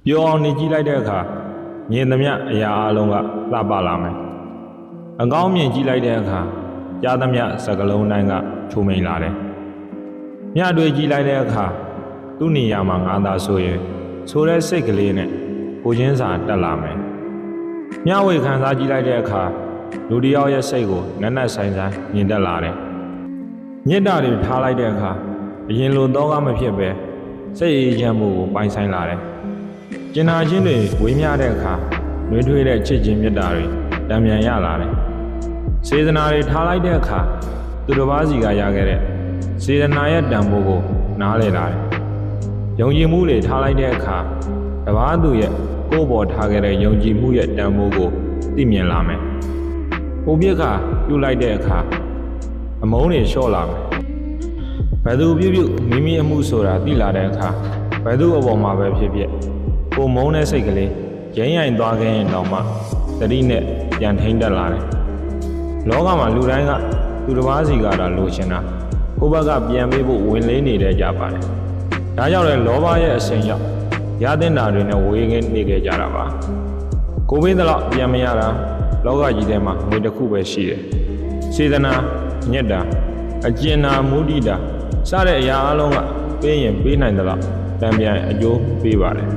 ပြောအောင်နေကြည့်လိုက်တဲ့အခါမြင်သမျှအရာအလုံးကလှပလာမယ်အကောင်းမြင်ကြည့်လိုက်တဲ့အခါကြားသမျှစကလုံးတိုင်းကချုံမိန်လာတယ်မြတ်တွေကြည့်လိုက်တဲ့အခါသူ့နေရာမှာငါသာဆိုရင်ဆိုတဲ့စိတ်ကလေးနဲ့ကိုချင်းစာတက်လာမယ်မြဝေခံစားကြည့်လိုက်တဲ့အခါလူတစ်ယောက်ရဲ့စိတ်ကိုနက်နက်ဆိုင်ဆိုင်မြင်တက်လာတယ်မြစ်တာတွေထားလိုက်တဲ့အခါအရင်လိုတော့ကမဖြစ်ပဲစိတ်အေးချမ်းမှုကိုပိုင်ဆိုင်လာတယ်ကျင်နာချင်းတွေဝေးမျှတဲ့အခါနှွေးထွေးတဲ့ချစ်ချင်းမြတ်တာတွေတံမြန်ရလာတယ်စေတနာတွေထားလိုက်တဲ့အခါသူတစ်ပါးစီကရခဲ့တဲ့စေတနာရဲ့တန်ဖိုးကိုနားလည်လာတယ်ယုံကြည်မှုတွေထားလိုက်တဲ့အခါတစ်ပါးသူရဲ့ကိုယ်ပေါ်ထားခဲ့တဲ့ယုံကြည်မှုရဲ့တန်ဖိုးကိုသိမြင်လာမယ်ပုံပြက်ကပြုလိုက်တဲ့အခါအမုန်းတွေလျှော့လာမယ်ဘယ်သူပြုမိမိအမှုဆိုတာသိလာတဲ့အခါဘယ်သူအပေါ်မှာပဲဖြစ်ဖြစ်ကိုမုန်းတဲ့စိတ်ကလေးရင်းရိုင်သွားခဲ့ရင်တော့မှသတိနဲ့ပြန်ထိန်းတက်လာတယ်လောကမှာလူတိုင်းကသူတစ်ပါးစီကတော့လိုချင်တာကိုယ့်ဘက်ကပြန်ပေးဖို့ဝင်လေးနေတဲ့ကြပါတယ်ဒါကြောင့်လည်းလောဘရဲ့အစဉ်ရောက်ရတဲ့နာတွေနဲ့ဝေးနေခဲ့ကြတာပါကိုပေးတော့ပြန်မရတာလောကကြီးထဲမှာငွေတစ်ခုပဲရှိတယ်စေတနာညက်တာအကျဉ်းနာမုဒိတာစတဲ့အရာအလုံးကပေးရင်ပေးနိုင်သလားတံပြန်အကျိုးပေးပါတယ်